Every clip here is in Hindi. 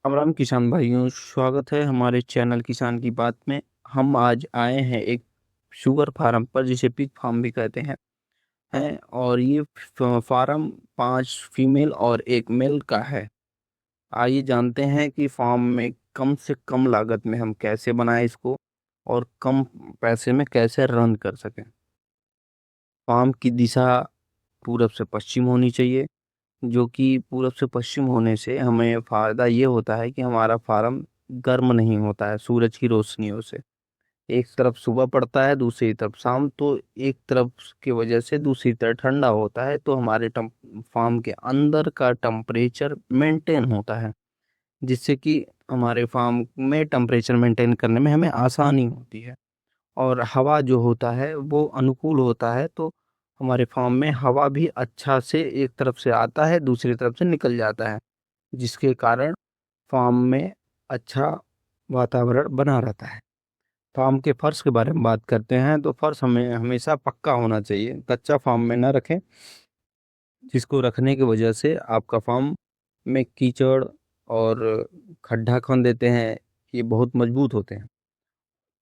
राम राम किसान भाइयों, स्वागत है हमारे चैनल किसान की बात में। हम आज आए हैं एक शुगर फार्म पर, जिसे पिग फार्म भी कहते हैं। और ये फार्म 5 फीमेल और 1 मेल का है। आइए जानते हैं कि फार्म में कम से कम लागत में हम कैसे बनाएं इसको और कम पैसे में कैसे रन कर सकें। फार्म की दिशा पूरब से पश्चिम होनी चाहिए, जो कि पूरब से पश्चिम होने से हमें फ़ायदा ये होता है कि हमारा फार्म गर्म नहीं होता है सूरज की रोशनियों से। एक तरफ सुबह पड़ता है, दूसरी तरफ शाम, तो एक तरफ की वजह से दूसरी तरफ ठंडा होता है, तो हमारे फार्म के अंदर का टेम्परेचर मेंटेन होता है, जिससे कि हमारे फार्म में टेम्परेचर मेंटेन करने में हमें आसानी होती है। और हवा जो होता है वो अनुकूल होता है, तो हमारे फार्म में हवा भी अच्छा से एक तरफ से आता है, दूसरी तरफ से निकल जाता है, जिसके कारण फार्म में अच्छा वातावरण बना रहता है। फार्म के फर्श के बारे में बात करते हैं, तो फर्श हमें हमेशा पक्का होना चाहिए, कच्चा फार्म में ना रखें, जिसको रखने की वजह से आपका फार्म में कीचड़ और खड्डा खोन देते हैं, ये बहुत मजबूत होते हैं,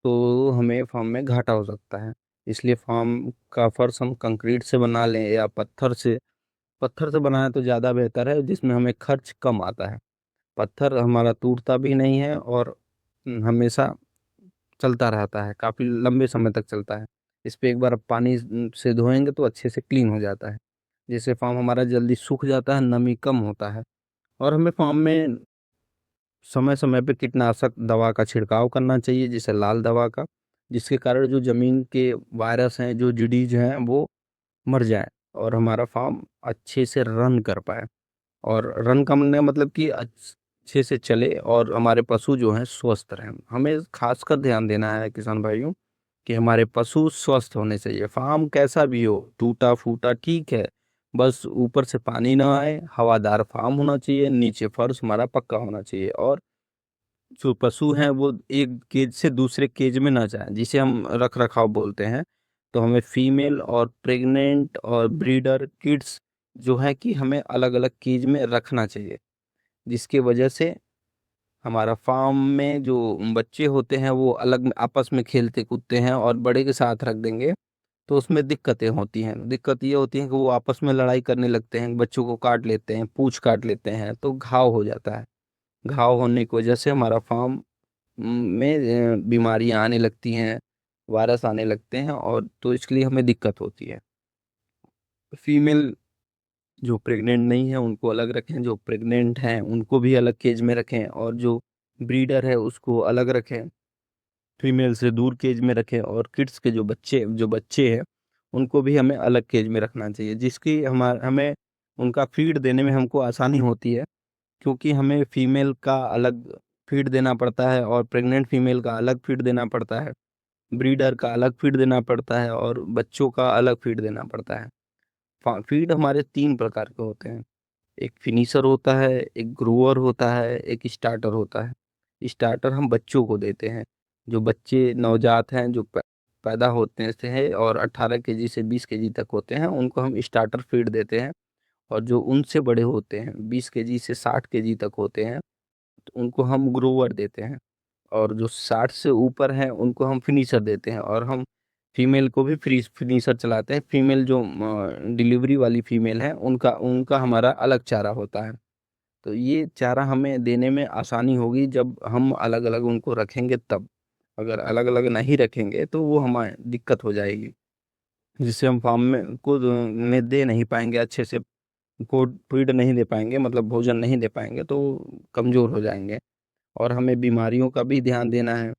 तो हमें फार्म में घाटा हो सकता है। इसलिए फार्म का फर्श हम कंक्रीट से बना लें या पत्थर से बनाएं तो ज़्यादा बेहतर है, जिसमें हमें खर्च कम आता है। पत्थर हमारा टूटता भी नहीं है और हमेशा चलता रहता है, काफ़ी लंबे समय तक चलता है। इस पे एक बार पानी से धोएंगे तो अच्छे से क्लीन हो जाता है, जिससे फार्म हमारा जल्दी सूख जाता है, नमी कम होता है। और हमें फार्म में समय समय पे कीटनाशक दवा का छिड़काव करना चाहिए, जैसे लाल दवा का, जिसके कारण जो ज़मीन के वायरस हैं, जो जिडीज हैं, वो मर जाए और हमारा फार्म अच्छे से रन कर पाए। और रन करने का मतलब कि अच्छे से चले और हमारे पशु जो हैं स्वस्थ रहें। हमें खासकर ध्यान देना है किसान भाइयों कि हमारे पशु स्वस्थ होने चाहिए। फार्म कैसा भी हो, टूटा फूटा ठीक है, बस ऊपर से पानी ना आए, हवादार फार्म होना चाहिए, नीचे फर्श हमारा पक्का होना चाहिए, और जो पशु हैं वो एक केज से दूसरे केज में ना जाएं, जिसे हम रख रखाव बोलते हैं। तो हमें फीमेल और प्रेग्नेंट और ब्रीडर किड्स जो है कि हमें अलग अलग केज में रखना चाहिए, जिसकी वजह से हमारा फार्म में जो बच्चे होते हैं वो अलग आपस में खेलते कूदते हैं, और बड़े के साथ रख देंगे तो उसमें दिक्कतें होती हैं। दिक्कत ये होती है कि वो आपस में लड़ाई करने लगते हैं, बच्चों को काट लेते हैं, पूंछ काट लेते हैं, तो घाव हो जाता है। घाव होने की वजह से हमारा फार्म में बीमारियां आने लगती हैं, वायरस आने लगते हैं, और तो इसके लिए हमें दिक्कत होती है। फीमेल जो प्रेग्नेंट नहीं है उनको अलग रखें, जो प्रेग्नेंट हैं उनको भी अलग केज में रखें, और जो ब्रीडर है उसको अलग रखें, फीमेल से दूर केज में रखें। और किड्स के जो बच्चे हैं उनको भी हमें अलग केज में रखना चाहिए, जिसकी हमें उनका फीड देने में हमको आसानी होती है, क्योंकि हमें फीमेल का अलग फीड देना पड़ता है और प्रेग्नेंट फीमेल का अलग फीड देना पड़ता है, ब्रीडर का अलग फीड देना पड़ता है और बच्चों का अलग फीड देना पड़ता है। फीड हमारे 3 प्रकार के होते हैं, एक फिनिशर होता है, एक ग्रोअर होता है, एक स्टार्टर होता है। स्टार्टर हम बच्चों को देते हैं, जो बच्चे नवजात हैं, जो पैदा होते से है और 18 केजी से 20 केजी तक होते हैं, उनको हम स्टार्टर फीड देते हैं। और जो उनसे बड़े होते हैं, 20 केजी से 60 केजी तक होते हैं, तो उनको हम ग्रोवर देते हैं। और जो 60 से ऊपर हैं उनको हम फिनिशर देते हैं, और हम फीमेल को भी फिनिशर चलाते हैं। फीमेल जो डिलीवरी वाली फीमेल है उनका उनका हमारा अलग चारा होता है। तो ये चारा हमें देने में आसानी होगी जब हम अलग अलग उनको रखेंगे तब। अगर अलग अलग नहीं रखेंगे तो वो हमें दिक्कत हो जाएगी, जिससे हम फार्म में दे नहीं पाएंगे अच्छे से, को फीड नहीं दे पाएंगे, मतलब भोजन नहीं दे पाएंगे, तो कमज़ोर हो जाएंगे। और हमें बीमारियों का भी ध्यान देना है,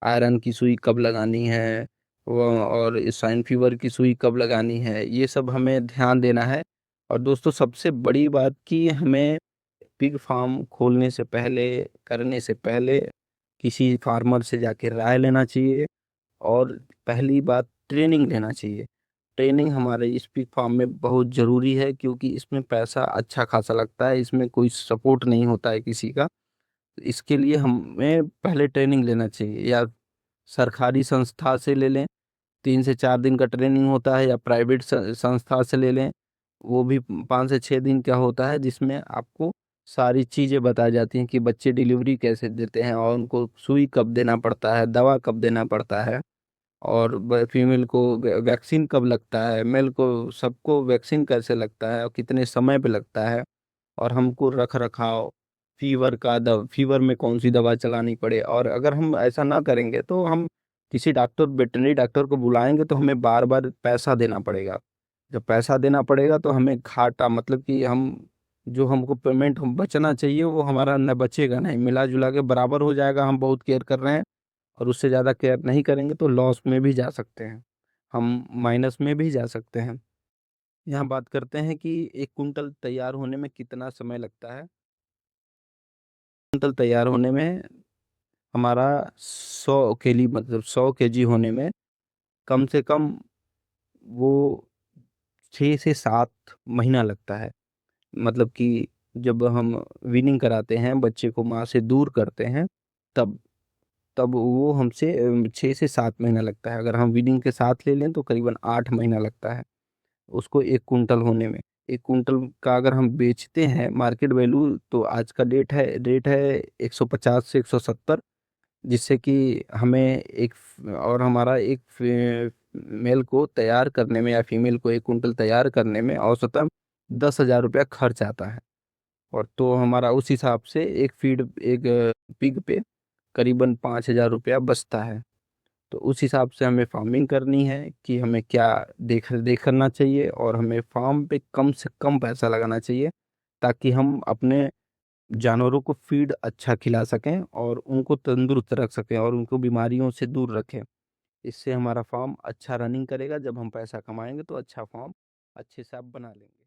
आयरन की सुई कब लगानी है, और स्वाइन फीवर की सुई कब लगानी है, ये सब हमें ध्यान देना है। और दोस्तों, सबसे बड़ी बात कि हमें पिग फार्म खोलने से पहले, करने से पहले, किसी फार्मर से जाके राय लेना चाहिए, और पहली बात ट्रेनिंग लेना चाहिए। ट्रेनिंग हमारे इस पिग फार्म में बहुत ज़रूरी है, क्योंकि इसमें पैसा अच्छा खासा लगता है, इसमें कोई सपोर्ट नहीं होता है किसी का। इसके लिए हमें पहले ट्रेनिंग लेना चाहिए, या सरकारी संस्था से ले लें, 3 से 4 दिन का ट्रेनिंग होता है, या प्राइवेट संस्था से ले लें, वो भी 5 से 6 दिन का होता है, जिसमें आपको सारी चीज़ें बताई जाती हैं कि बच्चे डिलीवरी कैसे देते हैं और उनको सुई कब देना पड़ता है, दवा कब देना पड़ता है, और फीमेल को वैक्सीन कब लगता है, मेल को सबको वैक्सीन कैसे लगता है और कितने समय पे लगता है, और हमको रख रखाव, फीवर में कौन सी दवा चलानी पड़े। और अगर हम ऐसा ना करेंगे तो हम किसी डॉक्टर, वेटरनरी डॉक्टर को बुलाएंगे तो हमें बार बार पैसा देना पड़ेगा। जब पैसा देना पड़ेगा तो हमें घाटा, मतलब कि हम जो हमको पेमेंट हम बचना चाहिए वो हमारा न बचेगा, नहीं, मिला जुला के बराबर हो जाएगा। हम बहुत केयर कर रहे हैं और उससे ज़्यादा केयर नहीं करेंगे तो लॉस में भी जा सकते हैं, हम माइनस में भी जा सकते हैं। यहाँ बात करते हैं कि एक कुंटल तैयार होने में कितना समय लगता है। कुंटल तैयार होने में हमारा 100 केली, मतलब 100 केजी होने में कम से कम वो 6 से 7 महीना लगता है। मतलब कि जब हम वीनिंग कराते हैं, बच्चे को माँ से दूर करते हैं, तब तब वो हमसे 6 से 7 महीना लगता है। अगर हम वीनिंग के साथ ले लें तो करीबन 8 महीना लगता है उसको 1 कुंटल होने में। 1 कुंटल का अगर हम बेचते हैं, मार्केट वैल्यू तो आज का रेट है 150 से 170, जिससे कि हमें और हमारा एक मेल को तैयार करने में या फीमेल को 1 कुंटल तैयार करने में औसतन 10,000 रुपया खर्च आता है। और तो हमारा उस हिसाब से एक पिग पे करीबन 5,000 रुपया बचता है। तो उस हिसाब से हमें फार्मिंग करनी है कि हमें क्या देख करना चाहिए, और हमें फार्म पे कम से कम पैसा लगाना चाहिए ताकि हम अपने जानवरों को फीड अच्छा खिला सकें और उनको तंदुरुस्त रख सकें और उनको बीमारियों से दूर रखें। इससे हमारा फार्म अच्छा रनिंग करेगा। जब हम पैसा कमाएंगे तो अच्छा फार्म अच्छे से आप बना लेंगे।